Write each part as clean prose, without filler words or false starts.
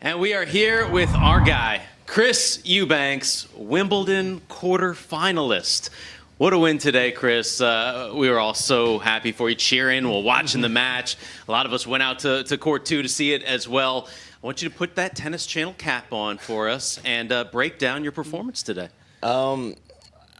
And we are here with our guy, Chris Eubanks, Wimbledon quarterfinalist. What a win today, Chris. We were all so happy for you, cheering while watching the match. A lot of us went out to court, too, to see it as well. I want you to put that Tennis Channel cap on for us and break down your performance today.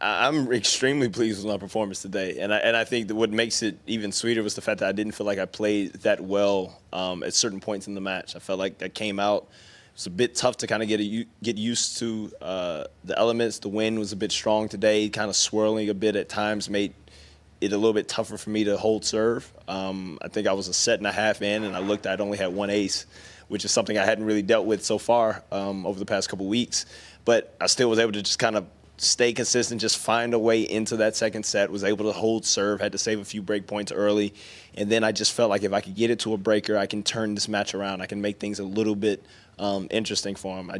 I'm extremely pleased with my performance today, and I think that what makes it even sweeter was the fact that I didn't feel like I played that well at certain points in the match. I felt like I came out. It was a bit tough to kind of get used to the elements. The wind was a bit strong today, kind of swirling a bit at times, made it a little bit tougher for me to hold serve. I think I was a set and a half in, and I'd only had one ace, which is something I hadn't really dealt with so far over the past couple weeks. But I still was able to just kind of stay consistent, just find a way into that second set, was able to hold serve, had to save a few break points early. And then I just felt like if I could get it to a breaker, I can turn this match around. I can make things a little bit interesting for him. I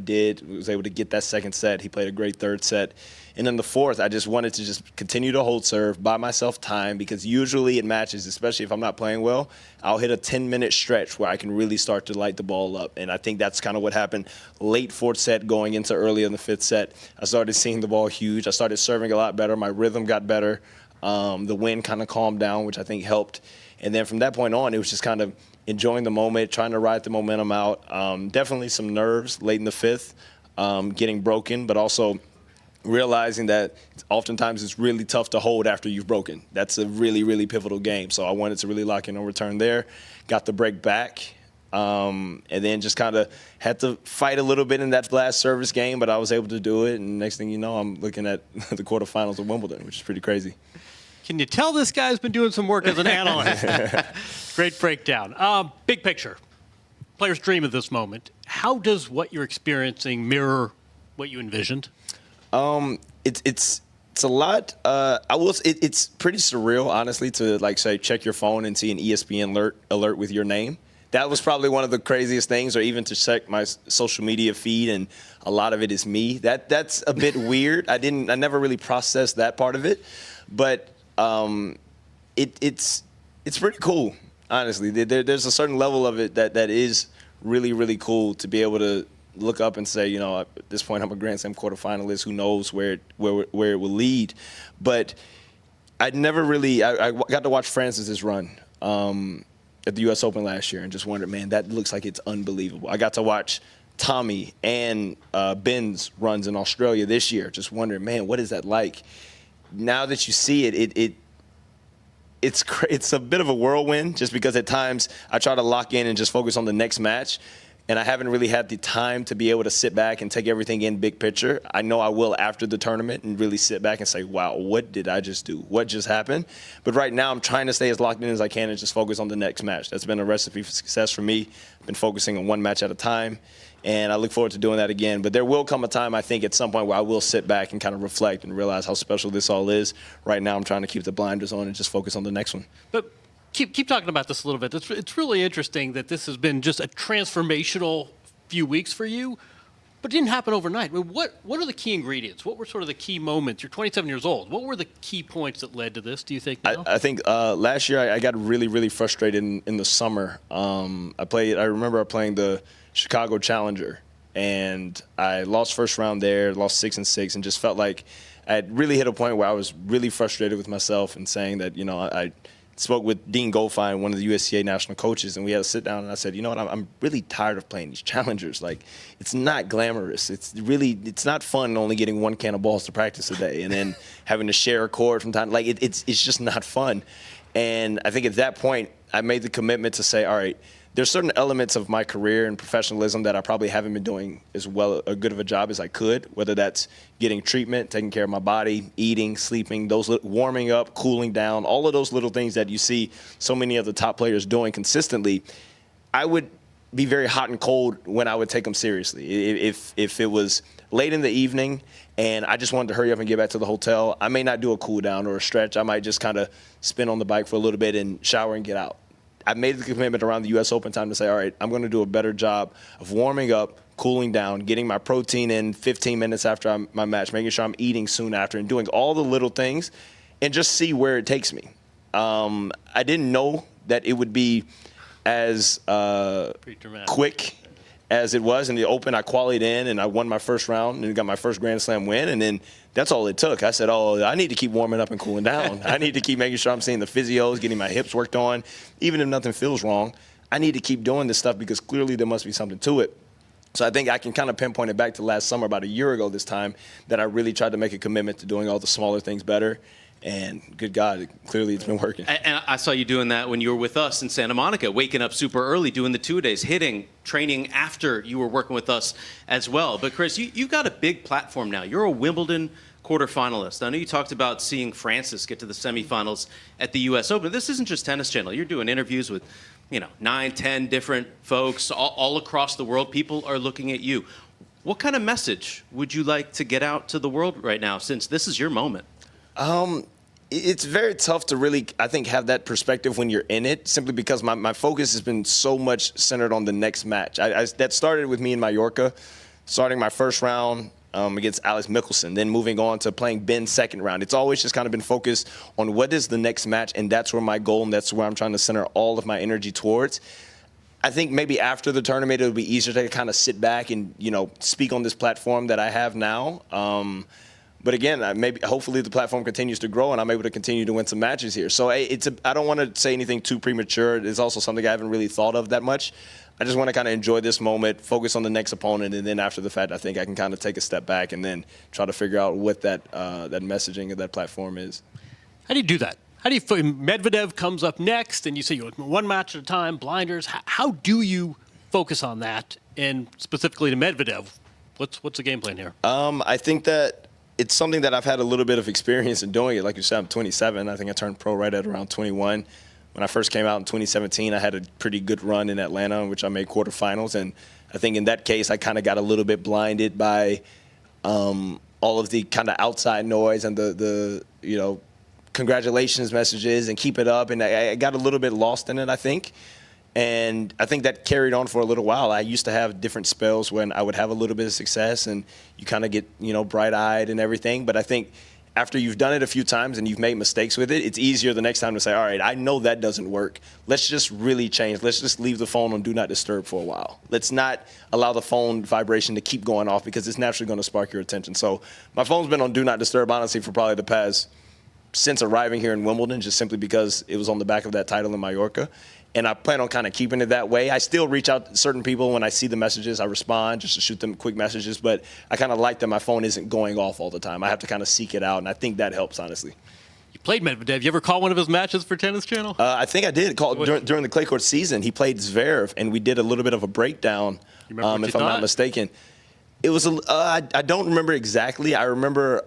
was able to get that second set. He played a great third set. And then the fourth, I just wanted to just continue to hold serve, buy myself time, because usually in matches, especially if I'm not playing well, I'll hit a 10-minute stretch where I can really start to light the ball up. And I think that's kind of what happened late fourth set going into early in the fifth set. I started seeing the ball huge. I started serving a lot better. My rhythm got better. The wind kind of calmed down, which I think helped. And then from that point on, it was just kind of enjoying the moment, trying to ride the momentum out. Definitely some nerves late in the fifth, getting broken, but also realizing that oftentimes it's really tough to hold after you've broken. That's a really, really pivotal game. So I wanted to really lock in on return there, got the break back, and then just kind of had to fight a little bit in that last service game, but I was able to do it. And next thing you know, I'm looking at the quarterfinals of Wimbledon, which is pretty crazy. Can you tell this guy's been doing some work as an analyst? Great breakdown. Big picture. Players dream of this moment. How does what you're experiencing mirror what you envisioned? It's a lot. It's pretty surreal, honestly, to like say check your phone and see an ESPN alert with your name. That was probably one of the craziest things, or even to check my social media feed and a lot of it is me. That's a bit weird. I never really processed that part of it, but it's pretty cool, honestly. There's a certain level of it that is really, really cool to be able to look up and say, at this point I'm a Grand Slam quarterfinalist. Who knows where it will lead? But I got to watch Francis's run at the U.S. Open last year and just wondered, man, that looks like it's unbelievable. I got to watch Tommy and Ben's runs in Australia this year. Just wondering, man, what is that like? Now that you see it, it's a bit of a whirlwind, just because at times I try to lock in and just focus on the next match, and I haven't really had the time to be able to sit back and take everything in big picture. I know I will after the tournament and really sit back and say, wow, what did I just do? What just happened? But right now I'm trying to stay as locked in as I can and just focus on the next match. That's been a recipe for success for me. I've been focusing on one match at a time, and I look forward to doing that again. But there will come a time, I think, at some point where I will sit back and kind of reflect and realize how special this all is. Right now I'm trying to keep the blinders on and just focus on the next one. But keep talking about this a little bit. It's really interesting that this has been just a transformational few weeks for you, but it didn't happen overnight. I mean, what are the key ingredients? What were sort of the key moments? You're 27 years old. What were the key points that led to this, do you think? I think last year I got really, really frustrated in the summer. I remember playing the Chicago Challenger, and I lost first round there, lost 6-6, and just felt like I had really hit a point where I was really frustrated with myself and saying that, I spoke with Dean Goldfine, one of the USTA national coaches, and we had a sit down, and I said, I'm really tired of playing these challengers. Like, it's not glamorous. It's not fun only getting one can of balls to practice a day and then having to share a court from time. Like, it's just not fun. And I think at that point, I made the commitment to say, all right, there's certain elements of my career and professionalism that I probably haven't been doing as well a good of a job as I could, whether that's getting treatment, taking care of my body, eating, sleeping, warming up, cooling down, all of those little things that you see so many of the top players doing consistently. I would be very hot and cold when I would take them seriously. If it was late in the evening and I just wanted to hurry up and get back to the hotel, I may not do a cool down or a stretch. I might just kind of spin on the bike for a little bit and shower and get out. I made the commitment around the U.S. Open time to say, all right, I'm going to do a better job of warming up, cooling down, getting my protein in 15 minutes after my match, making sure I'm eating soon after, and doing all the little things and just see where it takes me. I didn't know that it would be as quick as it was in the Open. I qualified in, and I won my first round and got my first Grand Slam win, and then that's all it took. I said, I need to keep warming up and cooling down. I need to keep making sure I'm seeing the physios, getting my hips worked on. Even if nothing feels wrong, I need to keep doing this stuff because clearly there must be something to it. So I think I can kind of pinpoint it back to last summer, about a year ago this time, that I really tried to make a commitment to doing all the smaller things better. And good God, clearly it's been working. And I saw you doing that when you were with us in Santa Monica, waking up super early, doing the 2-a-days, hitting, training after you were working with us as well. But Chris, you've got a big platform now. You're a Wimbledon quarterfinalist. I know you talked about seeing Francis get to the semifinals at the U.S. Open. This isn't just Tennis Channel. You're doing interviews with, 9, 10 different folks all across the world. People are looking at you. What kind of message would you like to get out to the world right now, since this is your moment? It's very tough to really, I think, have that perspective when you're in it, simply because my focus has been so much centered on the next match. That started with me in Mallorca, starting my first round against Alex Mickelson, then moving on to playing Ben's second round. It's always just kind of been focused on what is the next match, and that's where my goal, and that's where I'm trying to center all of my energy towards. I think maybe after the tournament, it'll be easier to kind of sit back and, speak on this platform that I have now. But again, hopefully the platform continues to grow and I'm able to continue to win some matches here. So I don't want to say anything too premature. It's also something I haven't really thought of that much. I just want to kind of enjoy this moment, focus on the next opponent, and then after the fact, I think I can kind of take a step back and then try to figure out what that messaging of that platform is. How do you do that? How do you? Medvedev comes up next, and you say one match at a time, blinders. How do you focus on that? And specifically to Medvedev, what's the game plan here? I think that it's something that I've had a little bit of experience in doing it. Like you said, I'm 27. I think I turned pro right at around 21. When I first came out in 2017, I had a pretty good run in Atlanta in which I made quarterfinals. And I think in that case, I kind of got a little bit blinded by all of the kind of outside noise and the congratulations messages and keep it up. And I got a little bit lost in it, I think. And I think that carried on for a little while. I used to have different spells when I would have a little bit of success and you kind of get, bright-eyed and everything. But I think after you've done it a few times and you've made mistakes with it, it's easier the next time to say, all right, I know that doesn't work. Let's just really change. Let's just leave the phone on Do Not Disturb for a while. Let's not allow the phone vibration to keep going off because it's naturally going to spark your attention. So my phone's been on Do Not Disturb, honestly, for probably the past since arriving here in Wimbledon, just simply because it was on the back of that title in Mallorca. And I plan on kind of keeping it that way. I still reach out to certain people when I see the messages. I respond just to shoot them quick messages. But I kind of like that my phone isn't going off all the time. I have to kind of seek it out, and I think that helps, honestly. You played Medvedev. You ever call one of his matches for Tennis Channel? I think I did. During the clay court season, he played Zverev, and we did a little bit of a breakdown, if I'm not mistaken. It was I don't remember exactly. I remember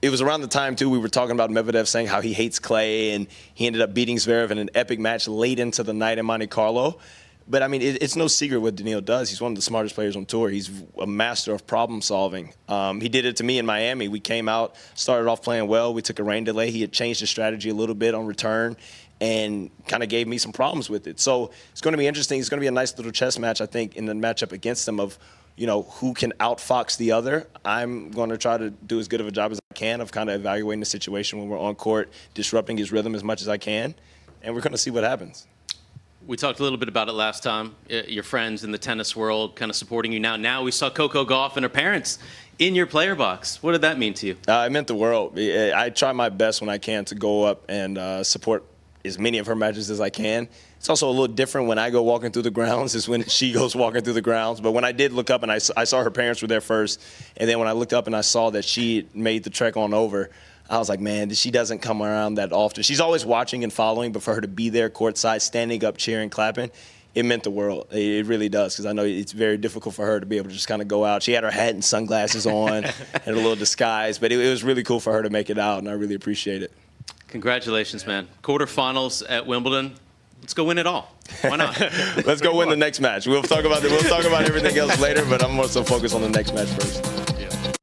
it was around the time, too, we were talking about Medvedev saying how he hates clay, and he ended up beating Zverev in an epic match late into the night in Monte Carlo. But, I mean, it's no secret what Daniil does. He's one of the smartest players on tour. He's a master of problem solving. He did it to me in Miami. We came out, started off playing well. We took a rain delay. He had changed his strategy a little bit on return and kind of gave me some problems with it. So it's going to be interesting. It's going to be a nice little chess match, I think, in the matchup against him of, who can outfox the other. I'm going to try to do as good of a job as I can of kind of evaluating the situation when we're on court, disrupting his rhythm as much as I can, and we're going to see what happens. We talked a little bit about it last time. Your friends in the tennis world kind of supporting you now. Now we saw Coco Gauff and her parents in your player box. What did that mean to you? It meant the world. I try my best when I can to go up and support as many of her matches as I can. It's also a little different when I go walking through the grounds is when she goes walking through the grounds. But when I did look up and I saw her parents were there first, and then when I looked up and I saw that she made the trek on over, I was like, man, she doesn't come around that often. She's always watching and following, but for her to be there courtside, standing up, cheering, clapping, it meant the world. It really does, because I know it's very difficult for her to be able to just kind of go out. She had her hat and sunglasses on and a little disguise, but it was really cool for her to make it out, and I really appreciate it. Congratulations, man. Quarterfinals at Wimbledon. Let's go win it all. Why not? Let's go win the next match. We'll talk about everything else later, but I'm more so focused on the next match first.